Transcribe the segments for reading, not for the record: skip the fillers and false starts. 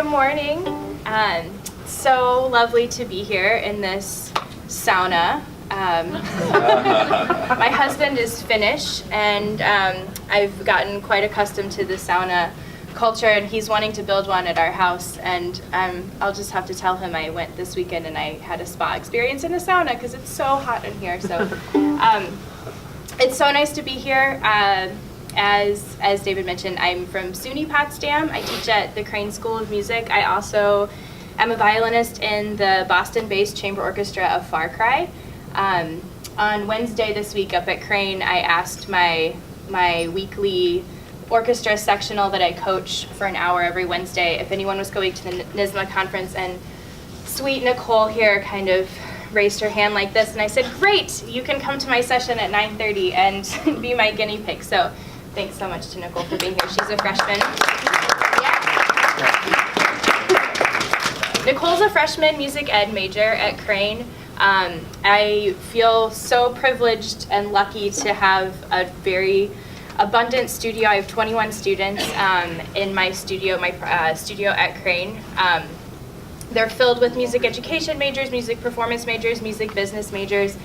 Good morning. So lovely to be here in this sauna. My husband is Finnish, and I've gotten quite accustomed to the sauna culture, and he's wanting to build one at our house, and I'll just have to tell him I went this weekend and I had a spa experience in a sauna because it's so hot in here. So it's so nice to be here. As David mentioned, I'm from SUNY Potsdam. I teach at the Crane School of Music. I also am a violinist in the Boston-based chamber orchestra of Far Cry. On Wednesday this week up at Crane, I asked my weekly orchestra sectional that I coach for an hour every Wednesday if anyone was going to the NYSSMA conference, and sweet Nicole here kind of raised her hand like this, and I said, great, you can come to my session at 9:30 and be my guinea pig. So thanks so much to Nicole for being here. She's a freshman. Yeah. Nicole's a freshman music ed major at Crane. I feel so privileged and lucky to have a very abundant studio. I have 21 students in my studio at Crane. They're filled with music education majors, music performance majors, music business majors.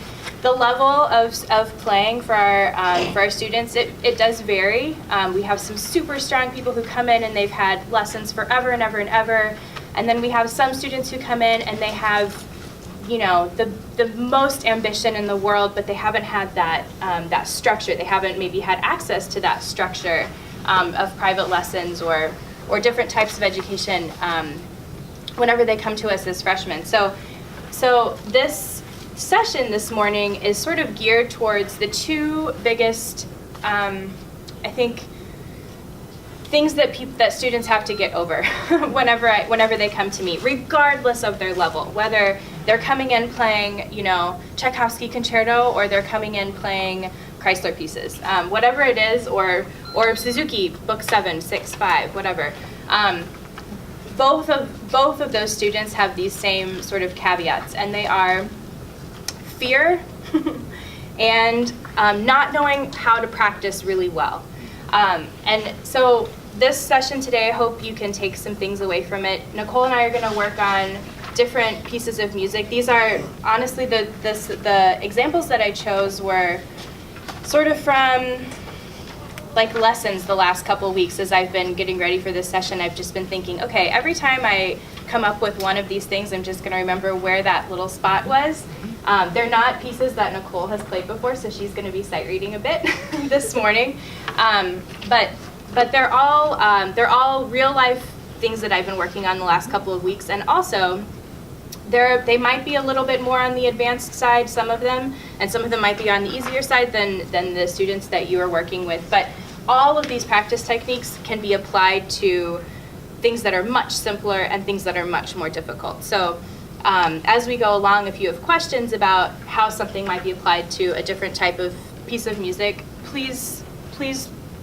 The level of playing for our students, it does vary. We have some super strong people who come in and they've had lessons forever and ever and ever. And then we have some students who come in and they have, you know, the most ambition in the world, but they haven't had that structure. They haven't maybe had access to that structure of private lessons or different types of education whenever they come to us as freshmen. So this session this morning is sort of geared towards the two biggest, I think, things that students have to get over whenever they come to me, regardless of their level, whether they're coming in playing, you know, Tchaikovsky concerto, or they're coming in playing Chrysler pieces, whatever it is, or Suzuki Book 7, 6, 5, whatever. Both of those students have these same sort of caveats, and they are fear and not knowing how to practice really well. And so this session today, I hope you can take some things away from it. Nicole and I are going to work on different pieces of music. These are, honestly, the examples that I chose were sort of from like lessons the last couple of weeks. As I've been getting ready for this session, I've just been thinking, okay, every time I come up with one of these things, I'm just going to remember where that little spot was. They're not pieces that Nicole has played before, so she's going to be sight reading a bit this morning. But they're all real life things that I've been working on the last couple of weeks, and also they might be a little bit more on the advanced side, some of them, and some of them might be on the easier side than the students that you are working with. But all of these practice techniques can be applied to things that are much simpler and things that are much more difficult. So as we go along, if you have questions about how something might be applied to a different type of piece of music, please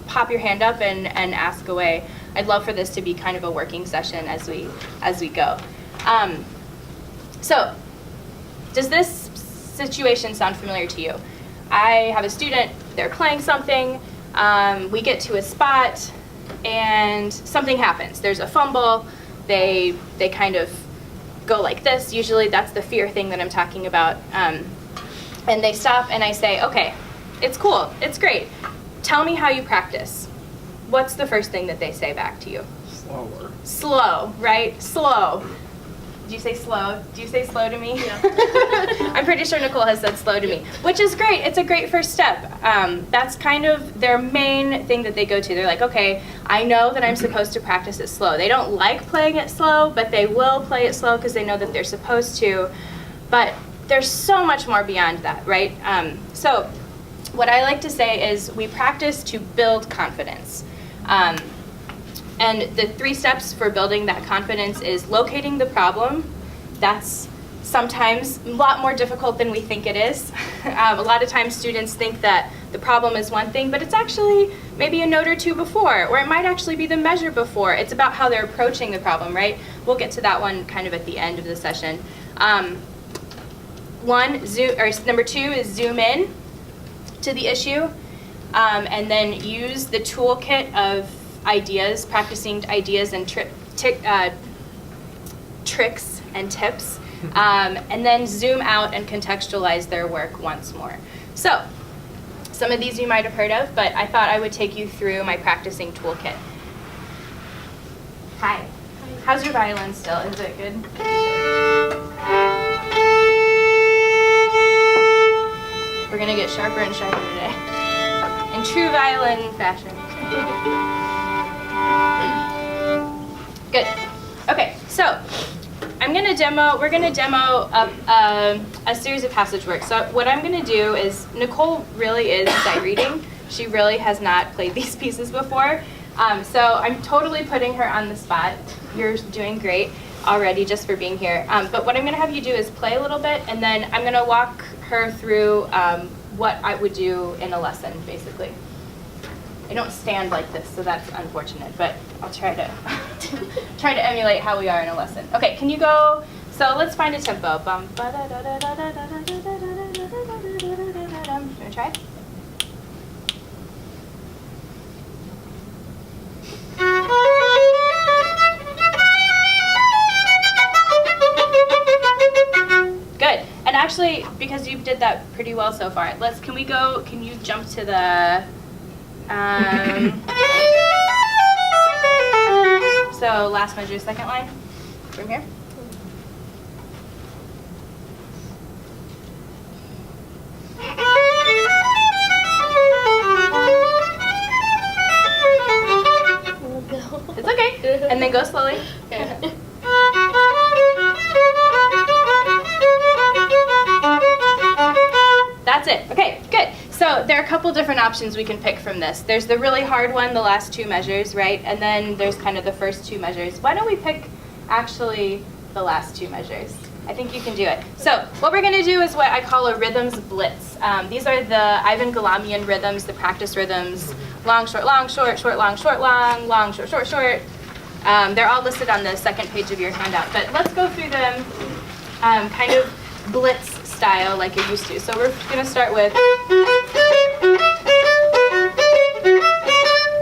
pop your hand up and ask away. I'd love for this to be kind of a working session as we go. So, does this situation sound familiar to you? I have a student, they're playing something, we get to a spot, and something happens. There's a fumble, they kind of go like this. Usually that's the fear thing that I'm talking about. And they stop and I say, okay, it's cool, it's great. Tell me how you practice. What's the first thing that they say back to you? Slower. Slow, right? Slow. Did you say slow? Do you say slow to me? Yeah. I'm pretty sure Nicole has said slow to me, which is great. It's a great first step. That's kind of their main thing that they go to. They're like, okay, I know that I'm supposed to practice it slow. They don't like playing it slow, but they will play it slow because they know that they're supposed to. But there's so much more beyond that, right? So what I like to say is we practice to build confidence. And the 3 steps for building that confidence is locating the problem. That's sometimes a lot more difficult than we think it is. A lot of times students think that the problem is one thing, but it's actually maybe a note or two before, or it might actually be the measure before. It's about how they're approaching the problem, right? We'll get to that one kind of at the end of the session. Number 2 is zoom in to the issue, and then use the toolkit of ideas, practicing ideas and tricks and tips, and then zoom out and contextualize their work once more. So, some of these you might have heard of, but I thought I would take you through my practicing toolkit. Hi. How's your violin still? Is it good? We're going to get sharper and sharper today. In true violin fashion. Good. Okay, so we're going to demo a series of passage work. So what I'm going to do is, Nicole really is sight reading. She really has not played these pieces before. So I'm totally putting her on the spot. You're doing great already just for being here. But what I'm going to have you do is play a little bit, and then I'm going to walk her through what I would do in a lesson, basically. I don't stand like this, so that's unfortunate, but I'll try to try to emulate how we are in a lesson. Okay, can you go? So let's find a tempo. You want to try? Good. And actually, because you did that pretty well so far, can you jump to the, so last measure, second line, from here. It's okay. And then go slowly. Okay. That's it. Okay, good. So there are a couple different options we can pick from this. There's the really hard one, the last two measures, right? And then there's kind of the first two measures. Why don't we pick actually the last two measures? I think you can do it. So what we're going to do is what I call a rhythms blitz. These are the Ivan Galamian rhythms, the practice rhythms. Long, short, long, short, short, long, short, long, long, short, short, short. They're all listed on the second page of your handout. But let's go through them kind of blitz style like you're used to. So we're going to start with,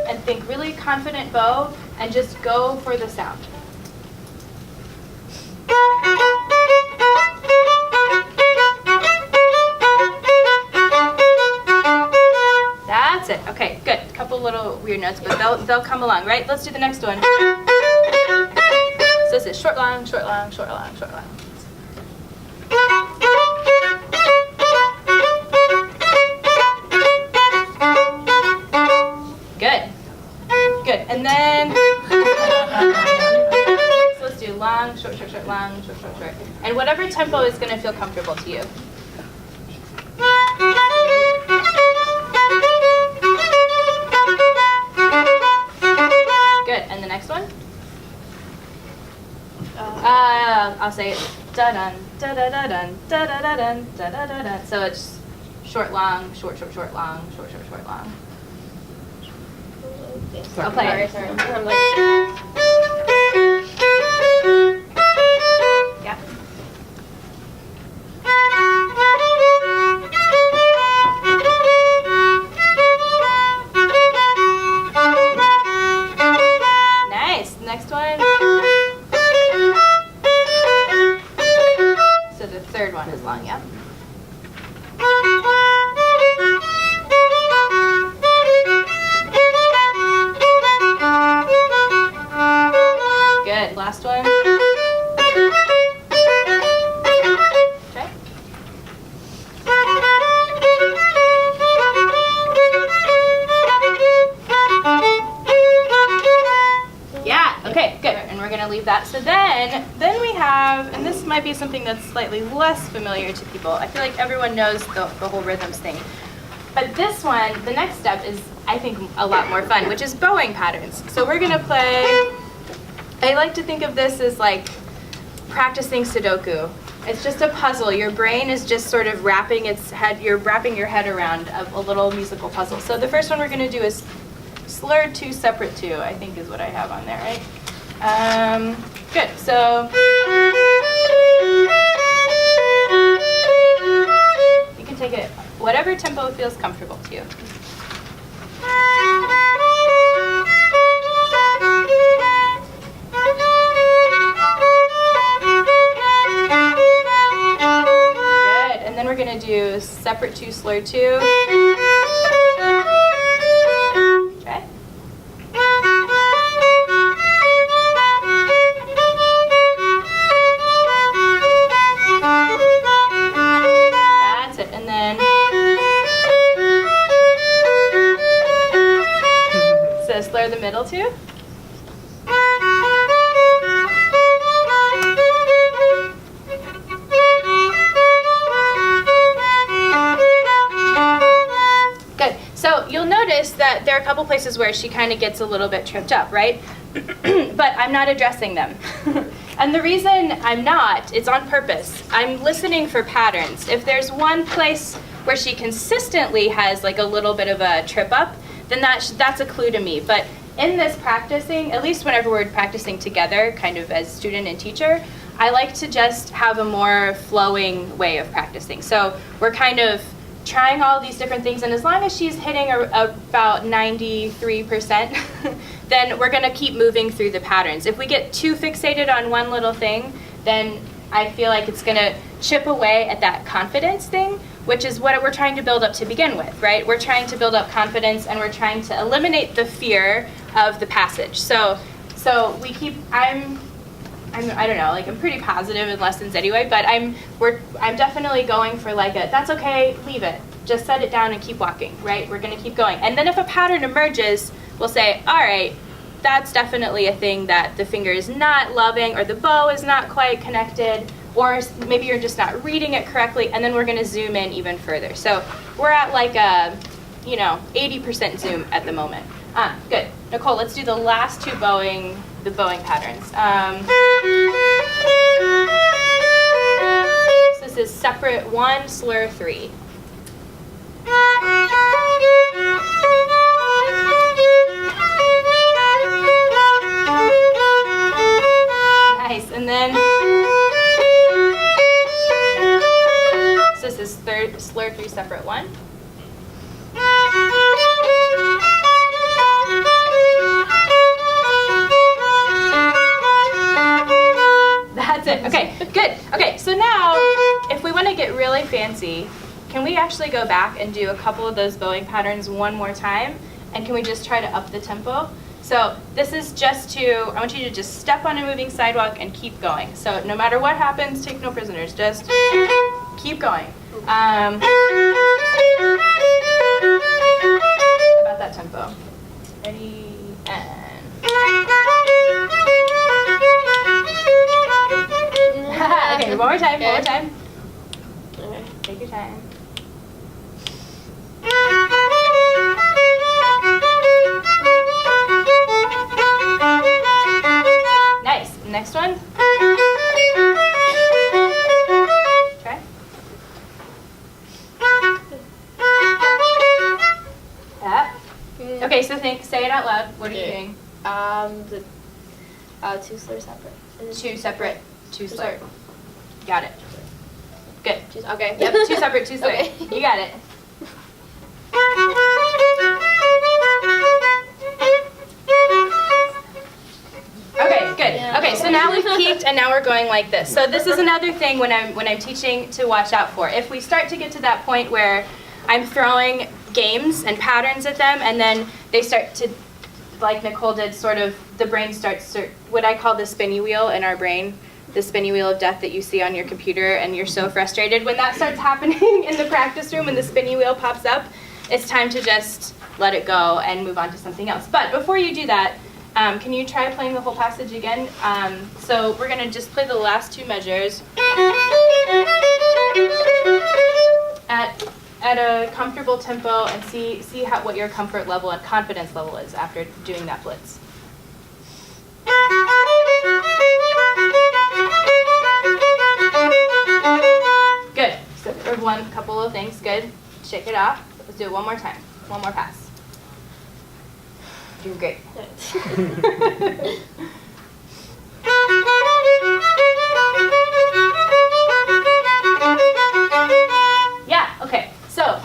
and think really confident bow, and just go for the sound. That's it. Okay, good. A couple little weird notes, but they'll come along, right? Let's do the next one. So this is short, long, short, long, short, long, short, long. Good. Good. And then, so let's do long, short, short, short, long, short, short, short. And whatever tempo is going to feel comfortable to you. Good. And the next one? I'll say da-dun, da-da-da-dun, da-da-da-dun, da-da-da-dun. So it's short, long, short, short, short, long, short, short, short, long. I'll play it. Yeah. Nice. Next one. So the third one is long, yeah? Good. Last one. Try. Yeah. Okay. Good. And we're gonna leave that. So then we have, and this might be something that's slightly less familiar to people. I feel like everyone knows the whole rhythms thing. But this one, the next step is, I think, a lot more fun, which is bowing patterns. So we're gonna play, I like to think of this as like practicing Sudoku. It's just a puzzle. Your brain is just sort of wrapping its head, you're wrapping your head around a little musical puzzle. So the first one we're gonna do is slurred 2, separate 2, I think is what I have on there, right? Good, so. You can take it whatever tempo feels comfortable to you. separate 2, slur 2. Okay. That's it. And then so slur the middle 2. So you'll notice that there are a couple places where she kind of gets a little bit tripped up, right? But I'm not addressing them. And the reason I'm not, it's on purpose. I'm listening for patterns. If there's one place where she consistently has like a little bit of a trip up, then that's a clue to me. But in this practicing, at least whenever we're practicing together, kind of as student and teacher, I like to just have a more flowing way of practicing. So we're kind of trying all these different things, and as long as she's hitting about 93%, then we're going to keep moving through the patterns. If we get too fixated on one little thing, then I feel like it's going to chip away at that confidence thing, which is what we're trying to build up to begin with, right? We're trying to build up confidence, and we're trying to eliminate the fear of the passage. So we keep, I don't know, like I'm pretty positive in lessons anyway, but I'm definitely going for like that's okay, leave it. Just set it down and keep walking, right? We're gonna keep going. And then if a pattern emerges, we'll say, all right, that's definitely a thing that the finger is not loving, or the bow is not quite connected, or maybe you're just not reading it correctly, and then we're gonna zoom in even further. So we're at like a, 80% zoom at the moment. Good. Nicole, let's do the last 2 bowing patterns. So this is separate 1, slur 3. Nice. And then so this is slur 3, separate 1. That's it. Okay, good. Okay, so now, if we want to get really fancy, can we actually go back and do a couple of those bowing patterns one more time? And can we just try to up the tempo? So this is just I want you to just step on a moving sidewalk and keep going. So no matter what happens, take no prisoners. Just keep going. About that tempo. Ready, and... Okay, one more time. Okay. Take your time. Nice. Next one. Okay. Yeah. Okay, so say it out loud. What are you doing? The 2 slurs separate. 2 separate, 2 slur. Got it. Good. Okay. Yep, 2 separate, 2 slur. Okay. You got it. Okay, good. Yeah. Okay, so now we've peaked and now we're going like this. So this is another thing when I'm teaching to watch out for. If we start to get to that point where I'm throwing games and patterns at them, and then they start to, like Nicole did, sort of the brain starts to, what I call the spinny wheel in our brain, the spinny wheel of death that you see on your computer, and you're so frustrated. When that starts happening in the practice room, when the spinny wheel pops up, it's time to just let it go and move on to something else. But before you do that, can you try playing the whole passage again? So we're going to just play the last 2 measures at a comfortable tempo, and see what your comfort level and confidence level is after doing that blitz. Good. So for one couple of things, good. Shake it off. Let's do it one more time. One more pass. Doing great. Yeah, okay. So,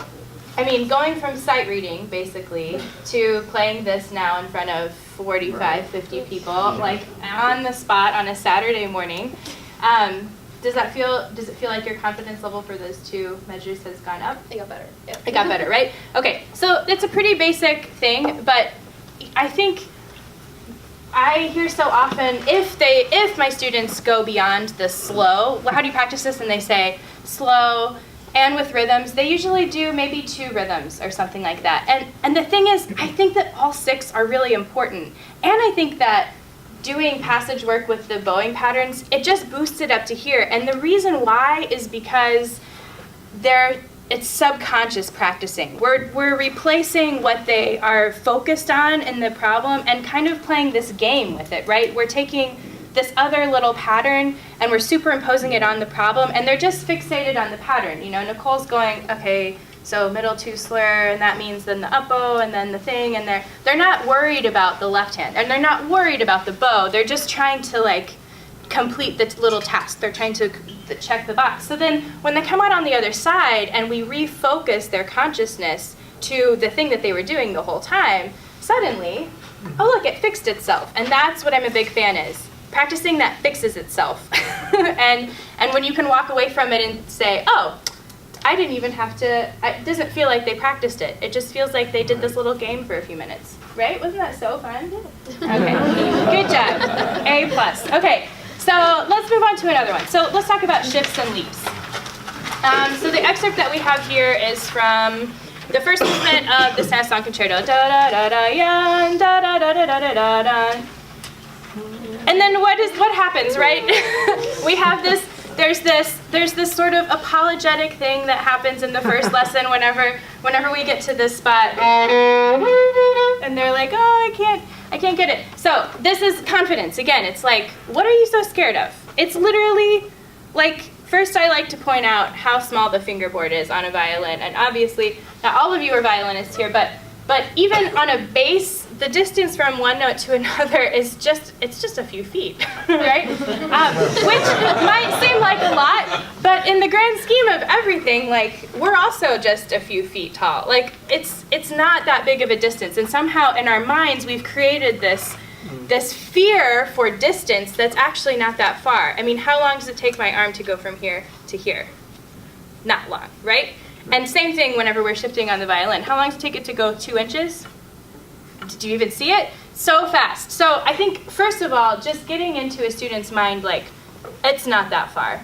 I mean, going from sight reading, basically, to playing this now in front of 45, 50 people, like on the spot on a Saturday morning, does it feel like your confidence level for those two measures has gone up? It got better. Yeah. It got better, right? Okay, so it's a pretty basic thing, but I think I hear so often, if my students go beyond the slow, how do you practice this? And they say slow and with rhythms, they usually do maybe 2 rhythms or something like that. And the thing is, I think that all 6 are really important. And I think that doing passage work with the bowing patterns, it just boosts it up to here. And the reason why is because it's subconscious practicing. We're replacing what they are focused on in the problem and kind of playing this game with it, right? We're taking this other little pattern and we're superimposing it on the problem, and they're just fixated on the pattern. You know, Nicole's going, okay, so middle 2 slur, and that means then the up bow and then the thing, and they're not worried about the left hand, and they're not worried about the bow. They're just trying to like complete the little task. They're trying to check the box. So then when they come out on the other side and we refocus their consciousness to the thing that they were doing the whole time, suddenly, oh look, it fixed itself. And that's what I'm a big fan is. Practicing that fixes itself. and when you can walk away from it and say, oh, I didn't even have to, it doesn't feel like they practiced it. It just feels like they did this little game for a few minutes. Right? Wasn't that so fun? Okay, good job. A+. Okay, so let's move on to another one. So let's talk about shifts and leaps. So the excerpt that we have here is from the first movement of the Saint-Saëns concerto. Da da da da yan, da da da da da da da. And then what happens, right? We have this. There's this sort of apologetic thing that happens in the first lesson whenever we get to this spot, and they're like, oh, I can't get it. So this is confidence again. It's like, what are you so scared of? It's literally like, first I like to point out how small the fingerboard is on a violin, and obviously not all of you are violinists here, but even on a bass, the distance from one note to another is just a few feet, right? Which might seem like a lot, but in the grand scheme of everything, like, we're also just a few feet tall. Like, it's not that big of a distance, and somehow in our minds we've created this fear for distance that's actually not that far. I mean, how long does it take my arm to go from here to here? Not long, right? And same thing whenever we're shifting on the violin. How long does it take it to go 2 inches? Did you even see it? So fast. So I think, first of all, just getting into a student's mind, like, it's not that far.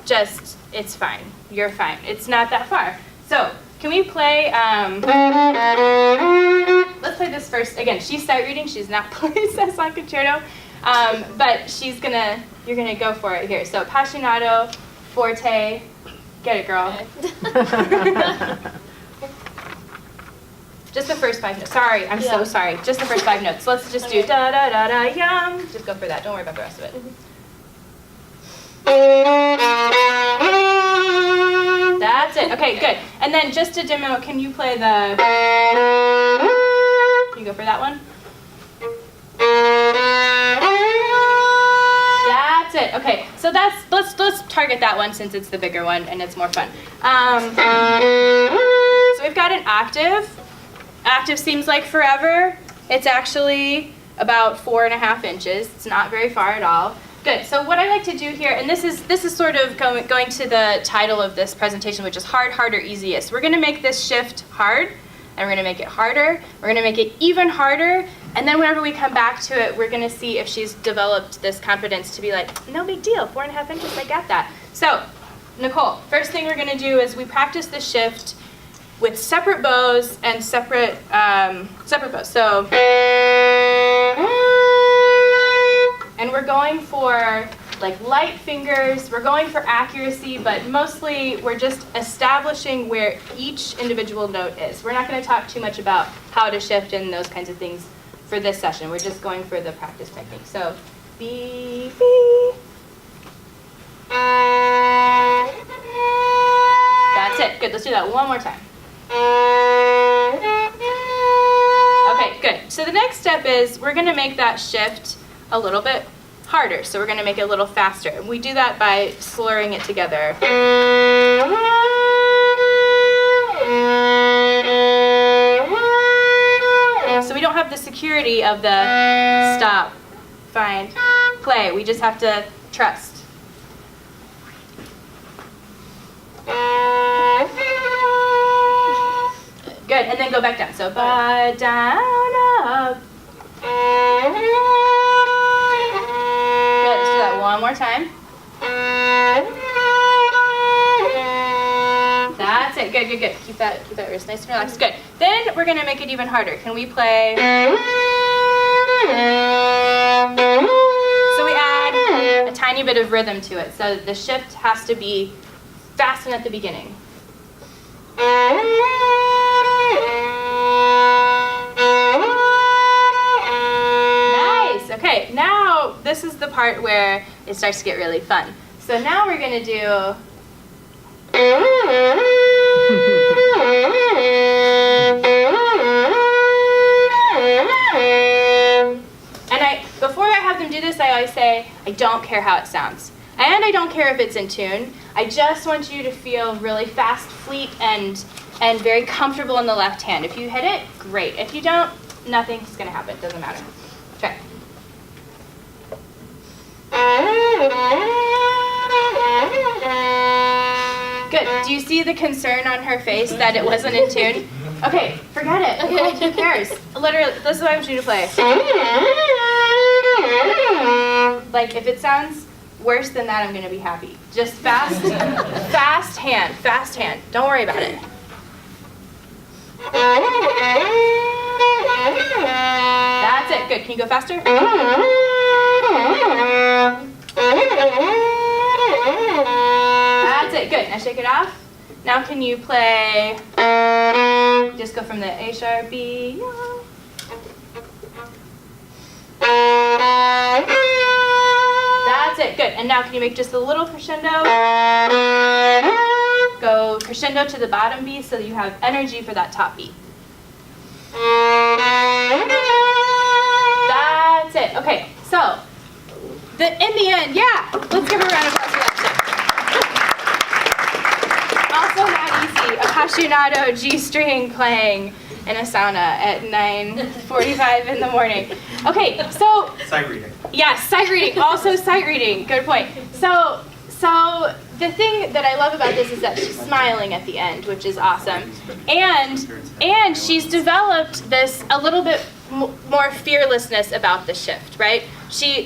Just, it's fine. You're fine. It's not that far. So can we play, let's play this first. Again, she's sight reading. She's not playing Saint-Saëns concerto. But you're gonna go for it here. So Appassionato, Forte, get it, girl. Just the first 5 notes. Sorry, I'm so sorry. Just the first 5 notes. Let's just do da da da da yum. Just go for that. Don't worry about the rest of it. That's it. Okay, good. And then just to demo, can you play the? Can you go for that one? That's it. Okay. So let's target that one since it's the bigger one and it's more fun. So we've got an octave. Octave seems like forever. It's actually about 4.5 inches. It's not very far at all. Good. So what I like to do here, and this is sort of going to the title of this presentation, which is hard, harder, easiest. We're going to make this shift hard, and we're going to make it harder. We're going to make it even harder, and then whenever we come back to it, we're going to see if she's developed this confidence to be like, no big deal, 4.5 inches, I got that. So, Nicole, first thing we're going to do is we practice the shift with separate bows and separate bows. So, and we're going for like light fingers. We're going for accuracy, but mostly we're just establishing where each individual note is. We're not going to talk too much about how to shift and those kinds of things for this session. We're just going for the practice technique. So, B, B. That's it. Good. Let's do that one more time. Okay, good. So the next step is we're going to make that shift a little bit harder. So we're going to make it a little faster. We do that by slurring it together. So we don't have the security of the stop, find, play. We just have to trust. Good, and then go back down. So ba, down, up. Good, let's do that one more time. That's it, good, good, good. Keep that wrist nice and relaxed, good. Then we're gonna make it even harder. Can we play? So we add a tiny bit of rhythm to it. So the shift has to be fast and at the beginning. Nice, okay, now this is the part where it starts to get really fun. So now we're gonna do before I have them do this, I always say, I don't care how it sounds. And I don't care if it's in tune. I just want you to feel really fast, fleet, and very comfortable in the left hand. If you hit it, great. If you don't, nothing's gonna happen, doesn't matter. Okay. Good, do you see the concern on her face that it wasn't in tune? Okay, forget it, who cares? Literally, this is what I want you to play. Like, if it sounds worse than that, I'm gonna be happy. Just fast, fast hand. Don't worry about it. That's it, good. Can you go faster? That's it, good. Now shake it off. Now can you play, just go from the A sharp, B, That's it, good. And now can you make just a little crescendo? Go crescendo to the bottom B so that you have energy for that top B. That's it. Okay, so in the end, yeah, let's give her a round of applause for that shit. Also not easy, appassionato G-string playing in a sauna at 9:45 in the morning. Okay, so Sight reading. Yeah, sight reading. Also sight reading. Good point. So the thing that I love about this is that she's smiling at the end, which is awesome. And she's developed this a little bit more fearlessness about the shift, right?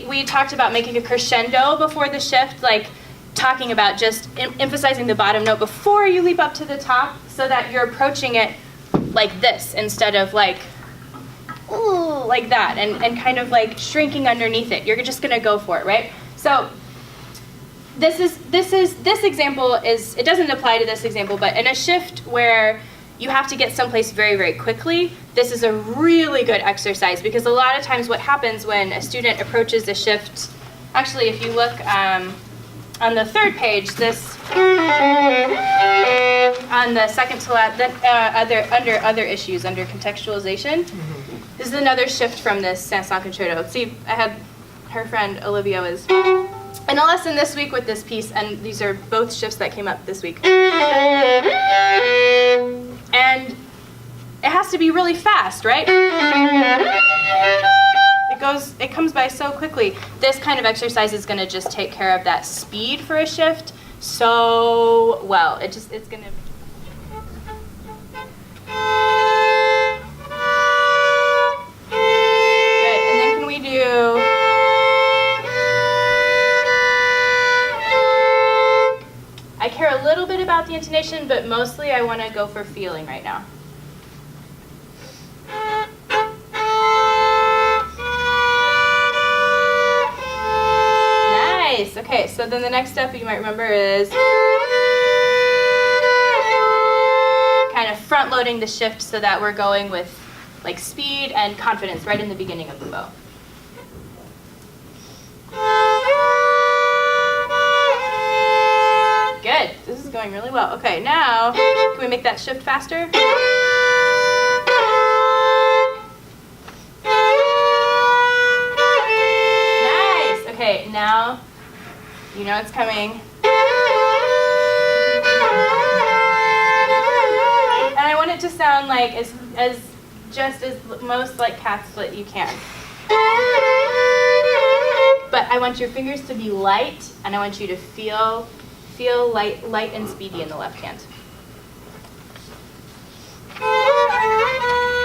We talked about making a crescendo before the shift, like talking about just emphasizing the bottom note before you leap up to the top so that you're approaching it like this instead of like ooh, like that, and kind of like shrinking underneath it. You're just gonna go for it, right? So this example is, it doesn't apply to this example, but in a shift where you have to get someplace very, very quickly, this is a really good exercise because a lot of times what happens when a student approaches a shift, actually if you look on the third page, this, on the second to last, under other issues, under contextualization, this is another shift from this Saint-Saëns concerto. See, I had her friend Olivia was in a lesson this week with this piece, and these are both shifts that came up this week. And it has to be really fast, right? It comes by so quickly. This kind of exercise is going to just take care of that speed for a shift so well. It's going to. Good. And then can we do? I care a little bit about the intonation, but mostly I want to go for feeling right now. Nice. Okay, so then the next step you might remember is kind of front loading the shift so that we're going with like speed and confidence right in the beginning of the bow. Good. This is going really well. Okay, now can we make that shift faster? Nice. Okay, now you know it's coming. And I want it to sound like as most like calf split you can. But I want your fingers to be light, and I want you to feel feel light and speedy in the left hand.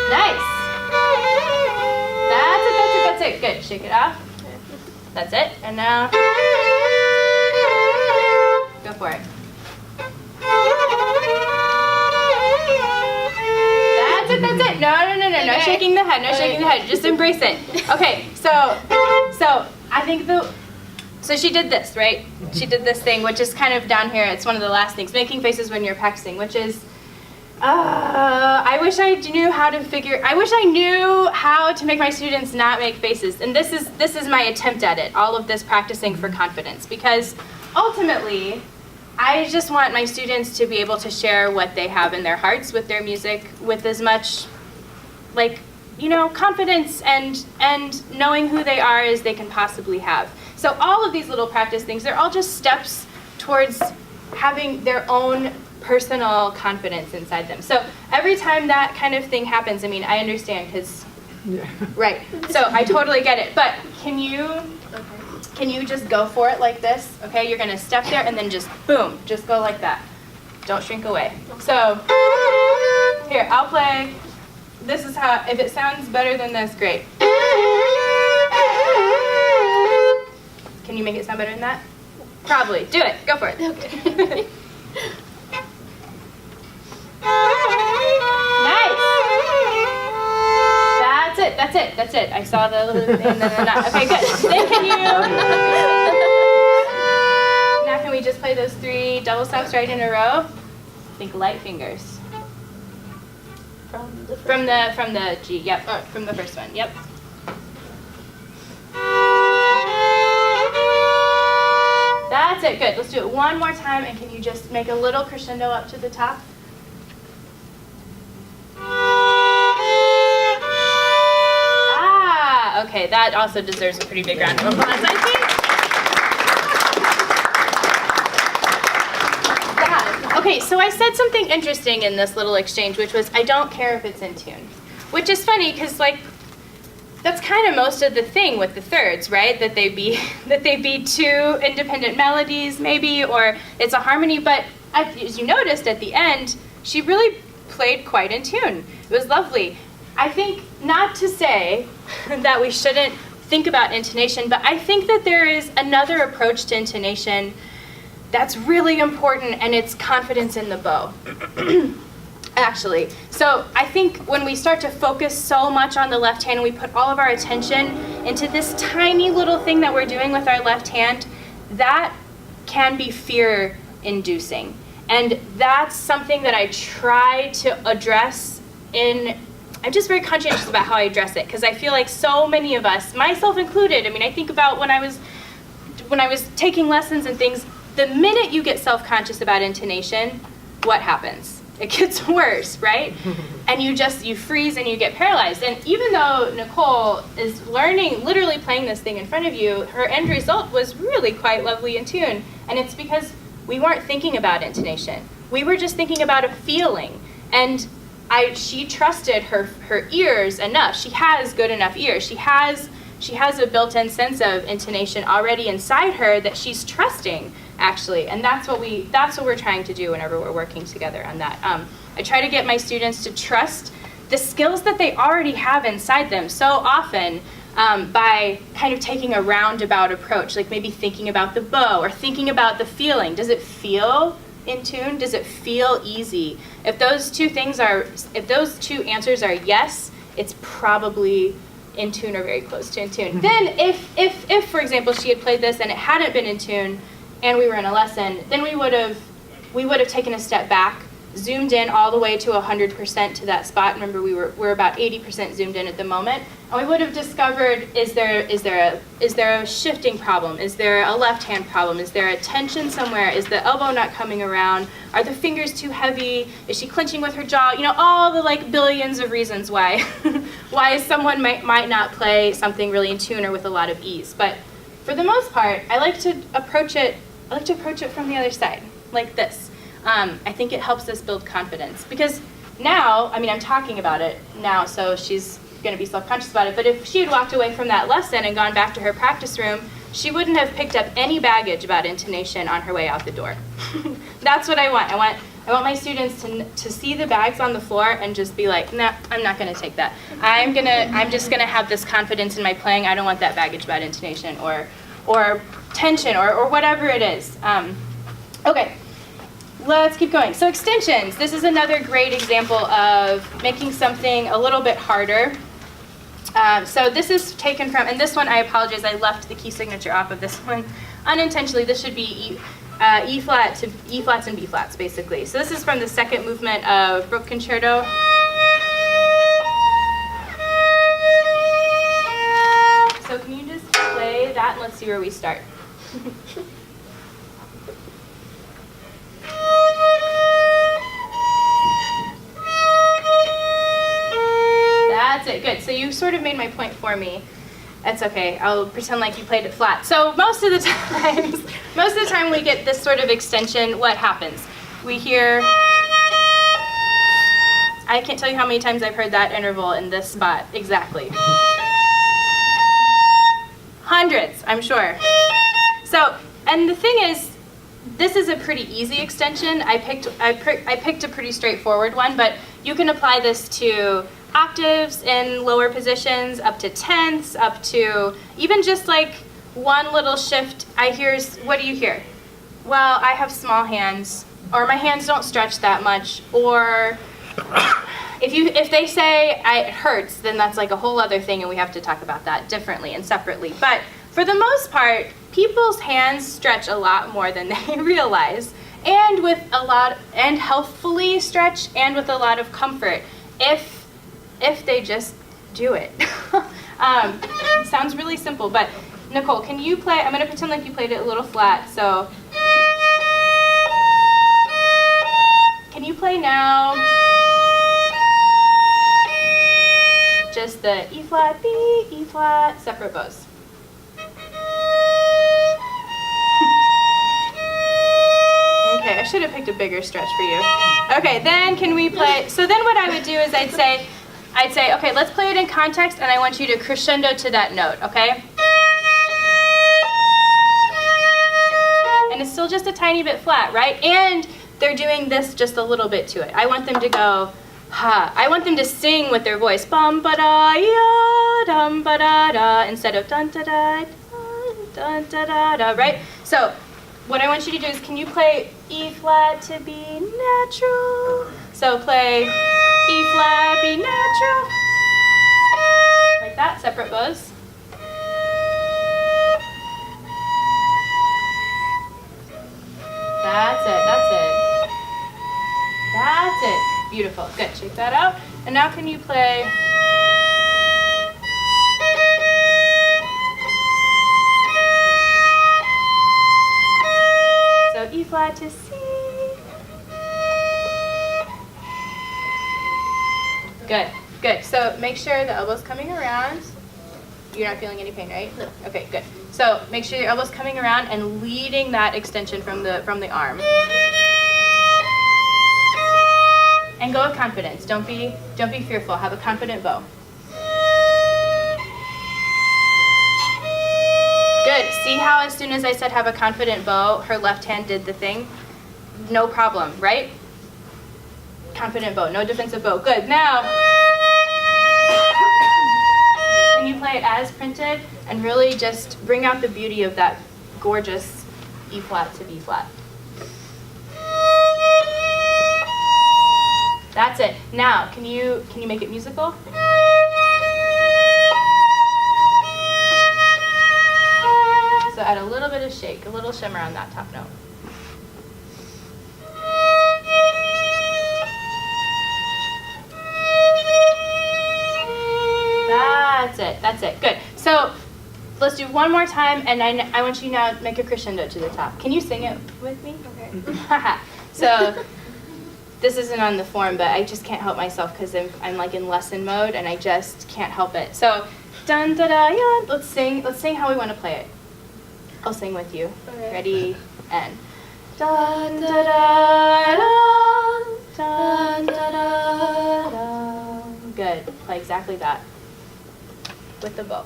Nice. That's it. Good. Shake it off. That's it. And now, go for it. That's it. No Okay. shaking the head. No shaking the head. Just embrace it. Okay, so I think so she did this, right? She did this thing, which is kind of down here. It's one of the last things, making faces when you're practicing, which is, I wish I knew how to make my students not make faces. And this is my attempt at it, all of this practicing for confidence, because ultimately, I just want my students to be able to share what they have in their hearts with their music with as much, confidence and knowing who they are as they can possibly have. So all of these little practice things, they're all just steps towards having their own personal confidence inside them. So every time that kind of thing happens, I understand, because, right, so I totally get it. But can you just go for it like this? Okay, you're going to step there and then just boom, just go like that. Don't shrink away. So here, I'll play. This is how, if it sounds better than this, great. Can you make it sound better than that? Probably. Do it. Go for it. Okay. Nice. That's it. I saw the little thing and then the knot. Okay, good. Then now can we just play those 3 double stops right in a row? Think light fingers. From the G, yep. Or from the first one, yep. That's it, good. Let's do it one more time, and can you just make a little crescendo up to the top? Okay, that also deserves a pretty big round of applause, I think. Yeah. Okay, so I said something interesting in this little exchange, which was, I don't care if it's in tune. Which is funny, because that's kind of most of the thing with the thirds, right? That they be 2 independent melodies, maybe, or it's a harmony. But as you noticed at the end, she really played quite in tune. It was lovely. I think, not to say that we shouldn't think about intonation, but I think that there is another approach to intonation that's really important, and it's confidence in the bow. Actually. So I think when we start to focus so much on the left hand and we put all of our attention into this tiny little thing that we're doing with our left hand, that can be fear-inducing. And that's something that I try to address I'm just very conscientious about how I address it, because I feel like so many of us, myself included, I think about when I was taking lessons and things, the minute you get self-conscious about intonation, what happens? It gets worse, right? And you freeze and you get paralyzed. And even though Nicole is literally playing this thing in front of you, her end result was really quite lovely in tune. And it's because we weren't thinking about intonation. We were just thinking about a feeling. And she trusted her ears enough. She has good enough ears. She has a built-in sense of intonation already inside her that she's trusting, actually. And that's what we're trying to do whenever we're working together on that. I try to get my students to trust the skills that they already have inside them so often by kind of taking a roundabout approach, like maybe thinking about the bow or thinking about the feeling. Does it feel in tune? Does it feel easy? If those two answers are yes, it's probably in tune or very close to in tune. Then if for example she had played this and it hadn't been in tune and we were in a lesson, then we would have taken a step back, zoomed in all the way to 100% to that spot. Remember, we're about 80% zoomed in at the moment, and we would have discovered, is there a shifting problem? Is there a left hand problem? Is there a tension somewhere? Is the elbow not coming around? Are the fingers too heavy? Is she clenching with her jaw? All the billions of reasons why someone might not play something really in tune or with a lot of ease. But for the most part, I like to approach it from the other side, like this. I think it helps us build confidence, because now, I'm talking about it now, so she's going to be self-conscious about it, but if she had walked away from that lesson and gone back to her practice room, she wouldn't have picked up any baggage about intonation on her way out the door. That's what I want. I want my students to see the bags on the floor and just be like, nah, I'm not gonna take that. I'm just gonna have this confidence in my playing. I don't want that baggage about intonation or tension or whatever it is. Okay, let's keep going. So extensions. This is another great example of making something a little bit harder. So this is taken from, and this one I apologize, I left the key signature off of this one unintentionally. This should be E flat to E flats and B flats, basically. So this is from the second movement of Brook Concerto. So can you just play that and let's see where we start. That's it, good. So you sort of made my point for me. That's okay, I'll pretend like you played it flat. So most of the time we get this sort of extension, what happens? We hear, I can't tell you how many times I've heard that interval in this spot, exactly. Hundreds, I'm sure. So, and the thing is, this is a pretty easy extension. I picked a pretty straightforward one, but you can apply this to octaves in lower positions, up to tenths, up to even just like one little shift. What do you hear? Well, I have small hands, or my hands don't stretch that much, or if they say it hurts, then that's like a whole other thing, and we have to talk about that differently and separately. But for the most part, people's hands stretch a lot more than they realize, and healthfully stretch, and with a lot of comfort, if they just do it. Sounds really simple, but Nicole, can you play? I'm going to pretend like you played it a little flat. So, can you play now? Just the E flat, B, E flat, separate bows. Okay, I should have picked a bigger stretch for you. Okay, then can we play? So then what I would do is I'd say, okay, let's play it in context, and I want you to crescendo to that note, okay? And it's still just a tiny bit flat, right? And they're doing this just a little bit to it. I want them to go, ha. I want them to sing with their voice, bum ba da ya, dum ba da da, instead of dun da da, dun da da da, right? So what I want you to do is, can you play E flat to B natural? So play E flat, B natural. Like that, separate bows. That's it, that's it. That's it. Beautiful, good, check that out. And now can you play so E flat to C. Good, good. So make sure the elbow's coming around. You're not feeling any pain, right? No. Okay, good. So make sure your elbow's coming around and leading that extension from the arm. And go with confidence. Don't be fearful. Have a confident bow. Good. See how as soon as I said have a confident bow, her left hand did the thing? No problem, right? Confident bow, no defensive bow. Good. Now, can you play it as printed and really just bring out the beauty of that gorgeous E flat to B flat? That's it. Now, can you make it musical? So add a little bit of shake, a little shimmer on that top note. That's it, good. So let's do one more time, and I want you now to make a crescendo to the top. Can you sing it with me? Okay. So this isn't on the form, but I just can't help myself because I'm like in lesson mode, and I just can't help it. So dun da da ya. Let's sing how we want to play it. I'll sing with you. Okay. Ready, and dun da da da, dun da da da. Good. Play exactly that with the bow.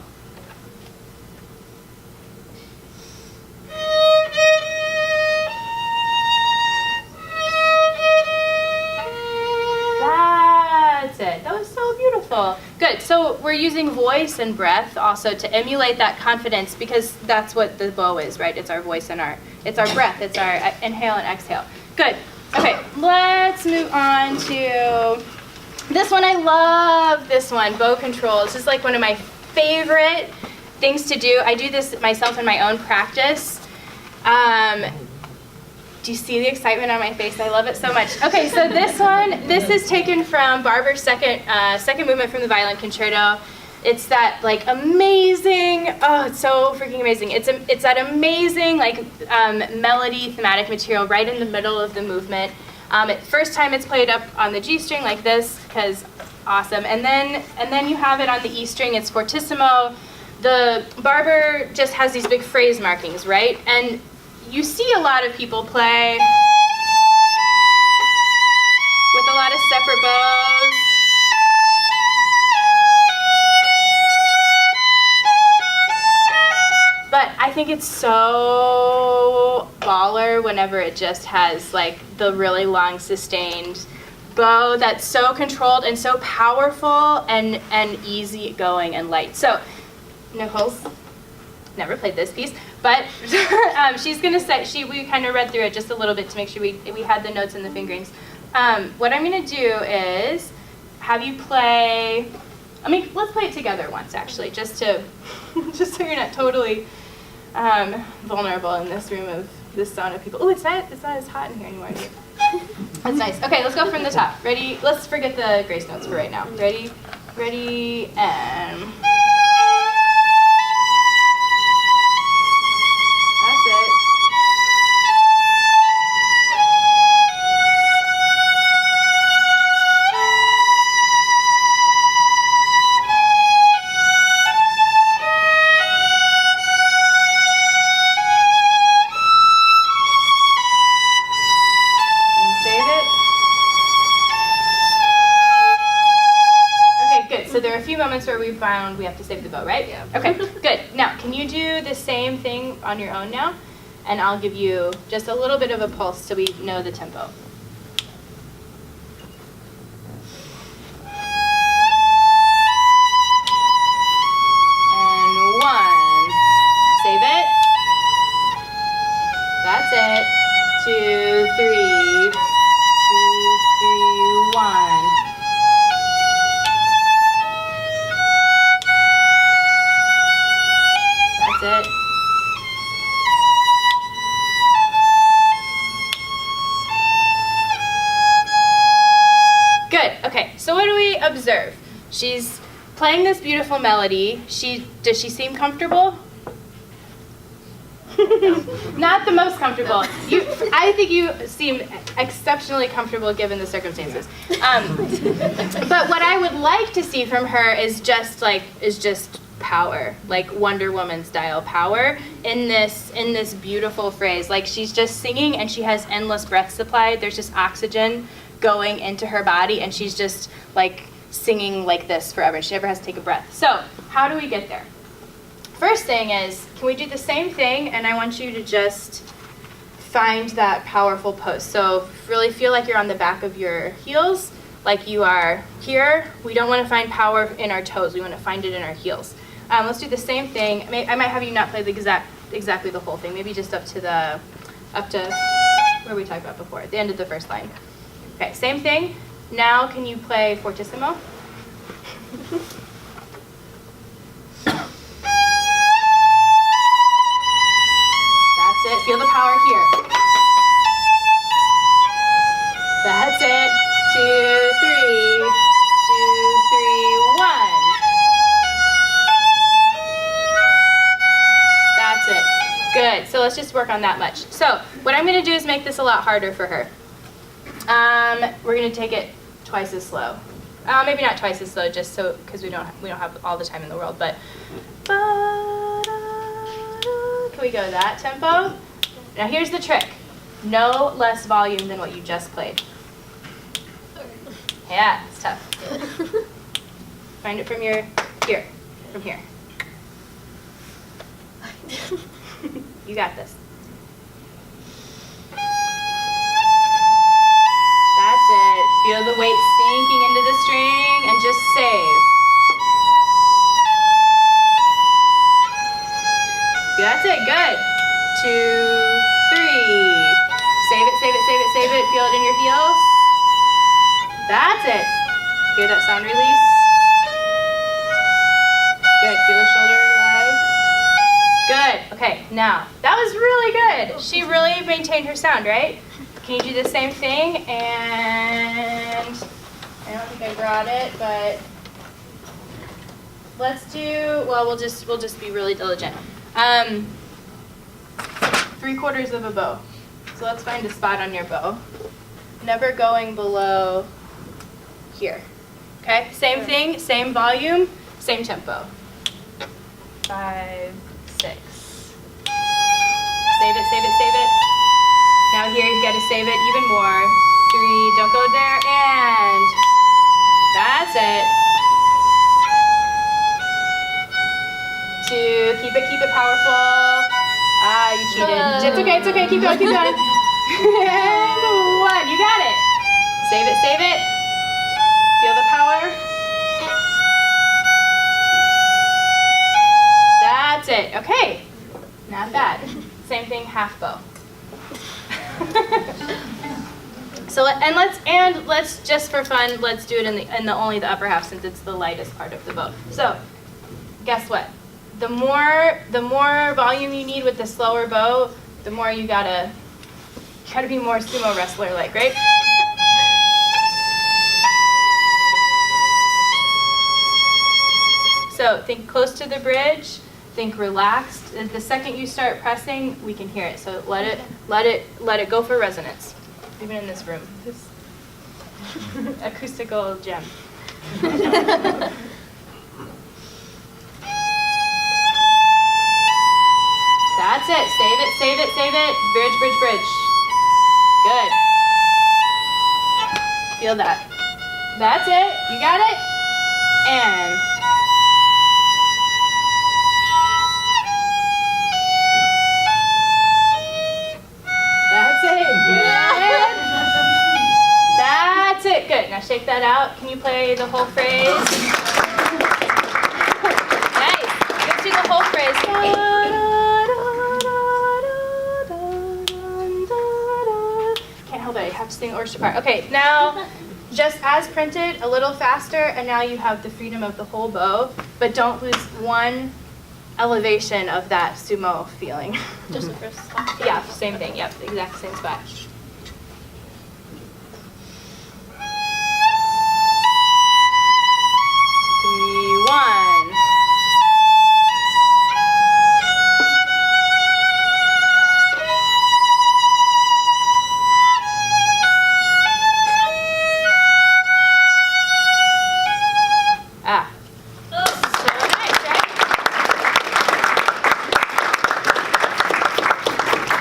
beautiful. Good. So we're using voice and breath also to emulate that confidence, because that's what the bow is, right? It's our voice and it's our breath. It's our inhale and exhale. Good. Okay, let's move on to this one. I love this one, bow control. This is like one of my favorite things to do. I do this myself in my own practice. Do you see the excitement on my face? I love it so much. Okay, so this is taken from Barber's second movement from the Violin Concerto. It's that like amazing, oh, it's so freaking amazing. It's that amazing like melody, thematic material right in the middle of the movement. First time it's played up on the G string like this, because awesome. And then you have it on the E string. It's fortissimo. The Barber just has these big phrase markings, right? And you see a lot of people play with a lot of separate bows. But I think it's so baller whenever it just has like the really long sustained bow that's so controlled and so powerful and easy going and light. So Nicole's never played this piece, but she's gonna say, we kind of read through it just a little bit to make sure we had the notes and the fingerings. What I'm gonna do is have you play, let's play it together once actually, just so you're not totally vulnerable in this room of this sauna of people. Oh, it's not as hot in here anymore. That's nice. Okay, let's go from the top. Ready? Let's forget the grace notes for right now. Ready, and where we found we have to save the bow, right? Yeah. Okay, good. Now, can you do the same thing on your own now? And I'll give you just a little bit of a pulse so we know the tempo. And 1. Save it. That's it. 2, 3. 2, 3, 1. It. Good. Okay. So what do we observe? She's playing this beautiful melody. Does she seem comfortable? Not the most comfortable. I think you seem exceptionally comfortable given the circumstances. But what I would like to see from her is just power, like Wonder Woman style power in this beautiful phrase. Like she's just singing and she has endless breath supply. There's just oxygen going into her body and she's just like singing like this forever. She never has to take a breath. So how do we get there? First thing is, can we do the same thing? And I want you to just find that powerful post. So really feel like you're on the back of your heels, like you are here. We don't want to find power in our toes. We want to find it in our heels. Let's do the same thing. I might have you not play exactly the whole thing. Maybe just up to where we talked about before, at the end of the first line. Okay, same thing. Now can you play fortissimo? That's it. Feel the power here. That's it. 2, 3. 2, 3, 1. That's it. Good. So let's just work on that much. So what I'm going to do is make this a lot harder for her. We're going to take it twice as slow. Maybe not twice as slow, just so because we don't have all the time in the world. But can we go that tempo? Now here's the trick: no less volume than what you just played. Yeah, it's tough. Find it from here. You got this. That's it. Feel the weight sinking into the string and just save. That's it, good. 2, 3. Save it, save it, save it, save it. Feel it in your heels. That's it. Hear that sound release? Good, feel the shoulder relaxed. Good, okay, now, that was really good. She really maintained her sound, right? Can you do the same thing? And I don't think I brought it, but let's do, well, we'll just be really diligent. 3/4 of a bow. So let's find a spot on your bow. Never going below here. Okay, same thing, same volume, same tempo. 5, 6. Save it, save it, save it. Now here you gotta save it even more. 3, don't go there, and that's it. 2, keep it powerful. Ah, you cheated. It's okay, keep going, keep going. And 1, you got it. Save it, save it. Feel the power. That's it, okay. Not bad. Same thing, half bow. So let's just for fun, let's do it in the only the upper half since it's the lightest part of the bow. So, guess what? The more volume you need with the slower bow, the more you gotta be more sumo wrestler like, right? So think close to the bridge. Think relaxed. The second you start pressing, we can hear it. So let it go for resonance. Even in this room, this acoustical gem. That's it. Save it, save it, save it. Bridge, bridge, bridge. Good. Feel that. That's it. You got it. And that's it. Good. That's it. Good. Now shake that out. Can you play the whole phrase? Nice. Let's do the whole phrase. Can't help it. I have to sing the orchestra part. Okay. Now, just as printed, a little faster, and now you have the freedom of the whole bow, but don't lose one elevation of that sumo feeling. Just the first spot. Yeah, same thing. Yep, the exact same spot. 3, 1. Ah. So nice, right?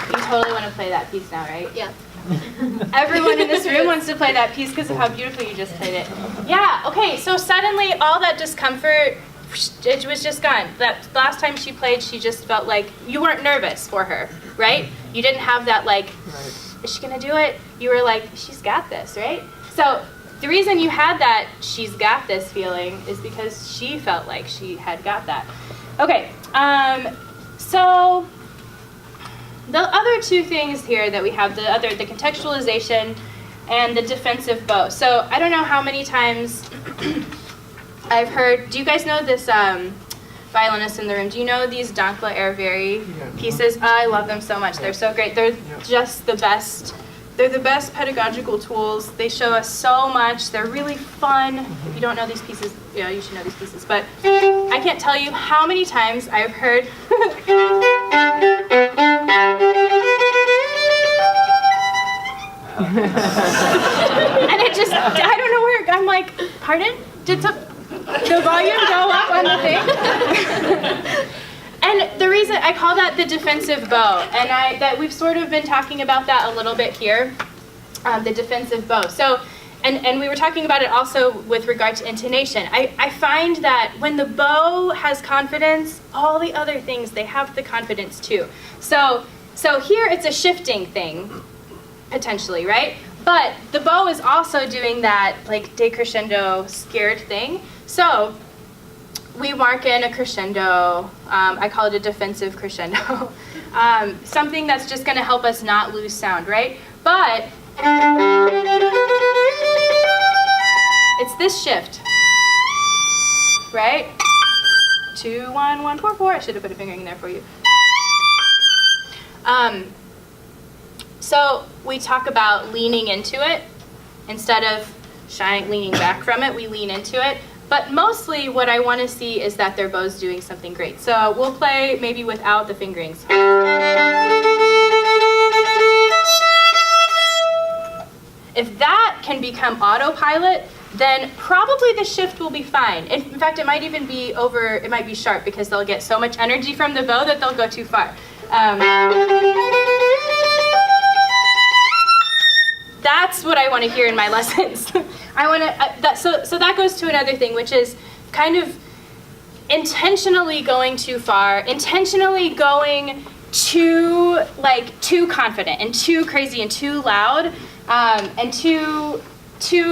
You totally want to play that piece now, right? Yeah. Everyone in this room wants to play that piece because of how beautifully you just played it. Yeah, okay, so suddenly all that discomfort, it was just gone. That last time she played, she just felt like you weren't nervous for her, right? You didn't have that like, is she gonna do it? You were like, she's got this, right? So the reason you had that she's got this feeling is because she felt like she had got that. Okay, so the other two things here that we have, the contextualization and the defensive bow. So I don't know how many times I've heard, do you guys know this violinist in the room? Do you know these Dankla Airvari pieces? I love them so much. They're so great. They're just the best. They're the best pedagogical tools. They show us so much. They're really fun. If you don't know these pieces, yeah, you should know these pieces. But I can't tell you how many times I've heard and it just, I don't know where, I'm like, pardon? Did the volume go up on the thing? And the reason I call that the defensive bow, and that we've sort of been talking about that a little bit here, the defensive bow. So, and we were talking about it also with regard to intonation. I find that when the bow has confidence, all the other things, they have the confidence too. So here it's a shifting thing, potentially, right? But the bow is also doing that like decrescendo scared thing. So we mark in a crescendo. I call it a defensive crescendo. Something that's just going to help us not lose sound, right? But it's this shift, right? 2, 1, 1, 4, 4. I should have put a fingering there for you. So we talk about leaning into it instead of leaning back from it. We lean into it. But mostly what I want to see is that their bow's doing something great. So we'll play maybe without the fingerings. If that can become autopilot, then probably the shift will be fine. In fact, it might even be it might be sharp because they'll get so much energy from the bow that they'll go too far. That's what I want to hear in my lessons. I want to. So that goes to another thing, which is kind of intentionally going too far, intentionally going too confident and too crazy and too loud and too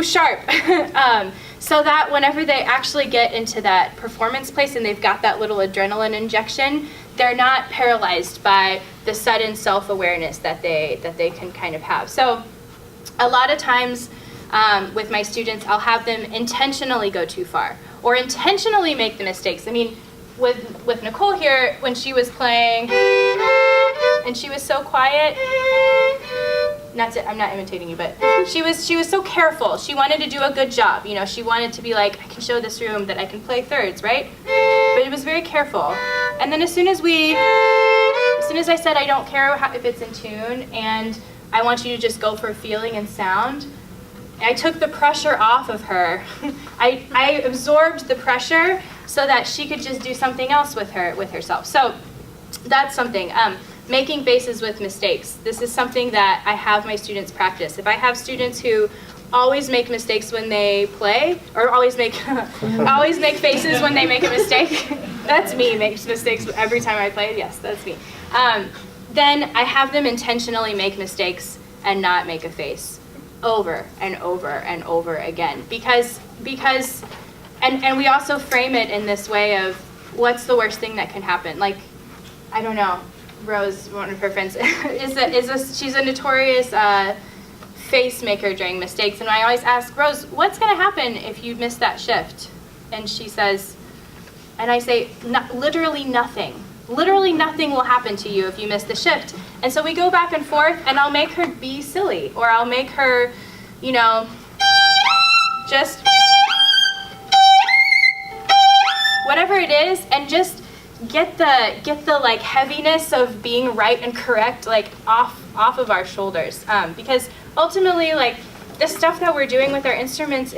sharp. So that whenever they actually get into that performance place and they've got that little adrenaline injection, they're not paralyzed by the sudden self-awareness that they can kind of have. So a lot of times with my students, I'll have them intentionally go too far or intentionally make the mistakes. I mean, with Nicole here, when she was playing and she was so quiet, I'm not imitating you, but she was so careful. She wanted to do a good job. You know, she wanted to be like, I can show this room that I can play thirds, right? But it was very careful. And then as soon as I said, I don't care if it's in tune and I want you to just go for feeling and sound, I took the pressure off of her. I absorbed the pressure so that she could just do something else with herself. So that's something. Making faces with mistakes. This is something that I have my students practice. If I have students who always make mistakes when they play, or always make faces when they make a mistake, that's me, makes mistakes every time I play, yes, that's me. Then I have them intentionally make mistakes and not make a face over and over and over again. Because and we also frame it in this way of what's the worst thing that can happen? Like, I don't know, Rose, one of her friends, she's a notorious face maker during mistakes. And I always ask, Rose, what's going to happen if you miss that shift? And she says, and I say, literally nothing. Literally nothing will happen to you if you miss the shift. And so we go back and forth, and I'll make her be silly, or I'll make her, just whatever it is, and just get the like heaviness of being right and correct like off of our shoulders. Because ultimately, like, the stuff that we're doing with our instruments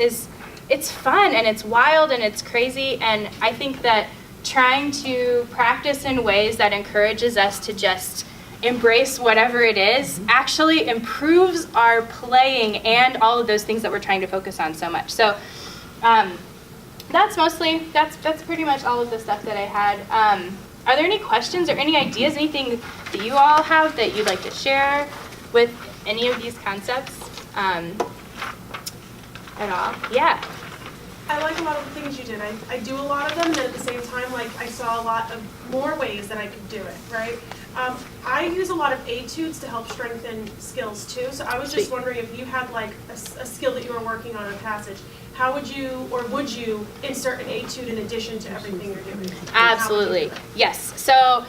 it's fun and it's wild and it's crazy, and I think that trying to practice in ways that encourages us to just embrace whatever it is actually improves our playing and all of those things that we're trying to focus on so much. So that's pretty much all of the stuff that I had. Are there any questions or any ideas, anything that you all have that you'd like to share with any of these concepts at all? Yeah. I like a lot of the things you did. I do a lot of them, and at the same time, like, I saw a lot of more ways that I could do it, right? I use a lot of etudes to help strengthen skills too, so I was just wondering if you had like a skill that you were working on in a passage, how would you, or would you, insert an etude in addition to everything you're doing? Absolutely, yes. So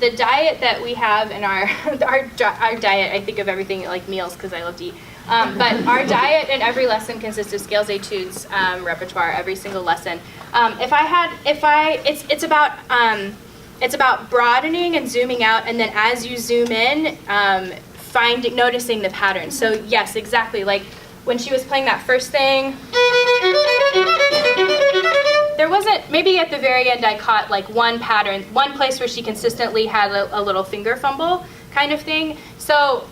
the diet that we have in our diet, I think of everything like meals because I love to eat. But our diet in every lesson consists of scales, etudes, repertoire, every single lesson. It's about broadening and zooming out, and then as you zoom in, noticing the pattern. So yes, exactly. Like when she was playing that first thing, there wasn't, maybe at the very end I caught like one pattern, one place where she consistently had a little finger fumble kind of thing. So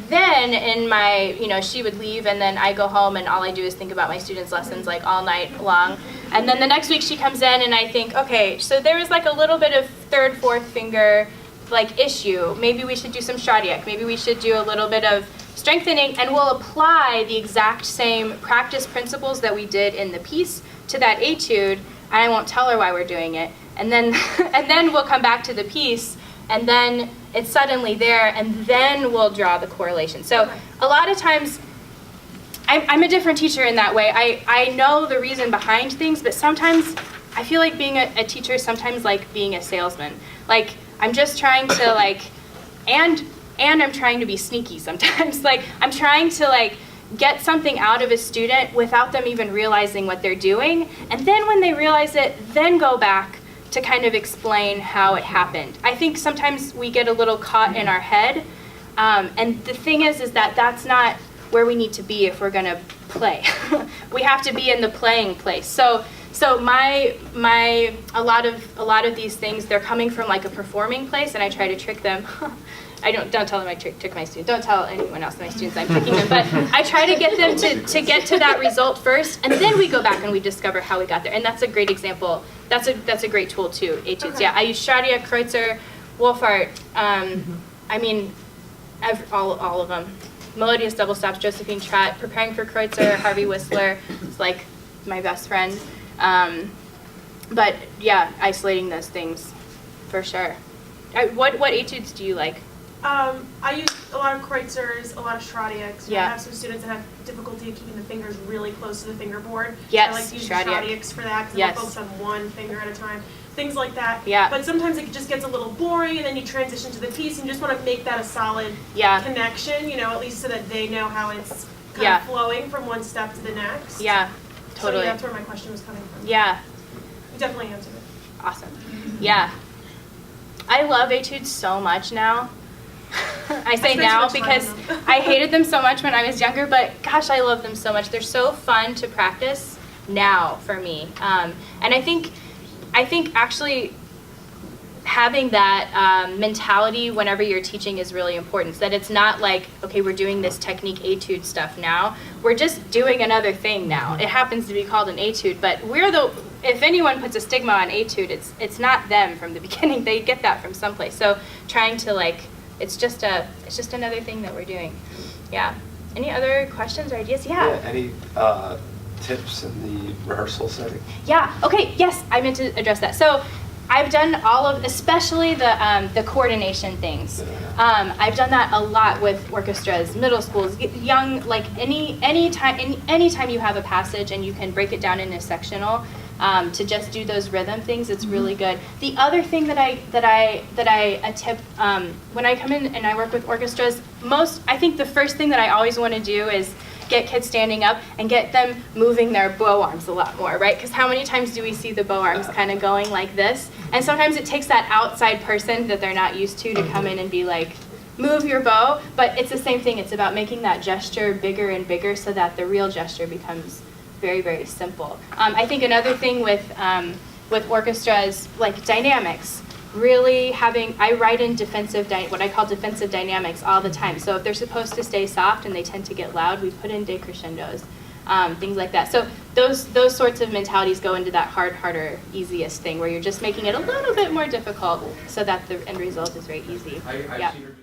then in my, she would leave and then I go home and all I do is think about my students' lessons like all night long. And then the next week she comes in and I think, okay, so there was like a little bit of third, fourth finger like issue. Maybe we should do some Shadiak. Maybe we should do a little bit of strengthening, and we'll apply the exact same practice principles that we did in the piece to that etude, and I won't tell her why we're doing it. And then, and then we'll come back to the piece, and then it's suddenly there, and then we'll draw the correlation. So a lot of times, I'm a different teacher in that way. I know the reason behind things, but sometimes I feel like being a teacher is sometimes like being a salesman. Like, I'm just trying to like, and I'm trying to be sneaky sometimes. Like, I'm trying to like get something out of a student without them even realizing what they're doing. And then when they realize it, then go back to kind of explain how it happened. I think sometimes we get a little caught in our head. And the thing is that that's not where we need to be if we're gonna play. We have to be in the playing place. So a lot of these things, they're coming from like a performing place, and I try to trick them. I don't tell them I trick my students. Don't tell anyone else, my students, I'm tricking them. But I try to get them to get to that result first, and then we go back and we discover how we got there. And that's a great example. That's a great tool too. Etudes. Okay. Yeah, I use Schradia, Kreutzer, Wolfart. I mean, all of them. Melodious Double Stops, Josephine Tratt, Preparing for Kreutzer, Harvey Whistler. It's like my best friend. But yeah, isolating those things for sure. What etudes do you like? I use a lot of Kreutzers, a lot of Schradia, because Yeah. I have some students that have difficulty in keeping the fingers really close to the fingerboard. Yes, I like to use Schradia. Schradiecs for that, because Yes. I focus on one finger at a time. Things like that. Yeah. But sometimes it just gets a little boring, and then you transition to the piece, and you just want to make that a solid Yeah. connection, you know, at least so that they know how it's kind Yeah. of flowing from one step to the next. Yeah, totally. So that's where my question was coming from. Yeah, You definitely answered it. awesome. Yeah. I love etudes so much now. I say spent now so much time because on them. I hated them so much when I was younger, but gosh, I love them so much. They're so fun to practice now for me. And I think actually having that mentality whenever you're teaching is really important. So that it's not like, okay, we're doing this technique etude stuff now. We're just doing another thing now. It happens to be called an etude, but if anyone puts a stigma on etude, it's not them from the beginning. They get that from someplace. So trying to like, it's just another thing that we're doing. Yeah. Any other questions or ideas? Yeah. Any tips in the rehearsal setting? Yeah. Okay. Yes, I meant to address that. So I've done all of, especially the coordination things. I've done that a lot with orchestras, middle schools, young, like anytime you have a passage and you can break it down into sectional, to just do those rhythm things, it's really good. The other thing that I tip when I come in and I work with orchestras, I think the first thing that I always want to do is get kids standing up and get them moving their bow arms a lot more, right? Because how many times do we see the bow arms kind of going like this? And sometimes it takes that outside person that they're not used to come in and be like, move your bow, but it's the same thing. It's about making that gesture bigger and bigger so that the real gesture becomes very, very simple. I think another thing with orchestras, like dynamics, really I write in what I call defensive dynamics all the time. So if they're supposed to stay soft and they tend to get loud, we put in decrescendos, things like that. So those sorts of mentalities go into that harder, easiest thing where you're just making it a little bit more difficult so that the end result is very easy. I've Yeah. seen her do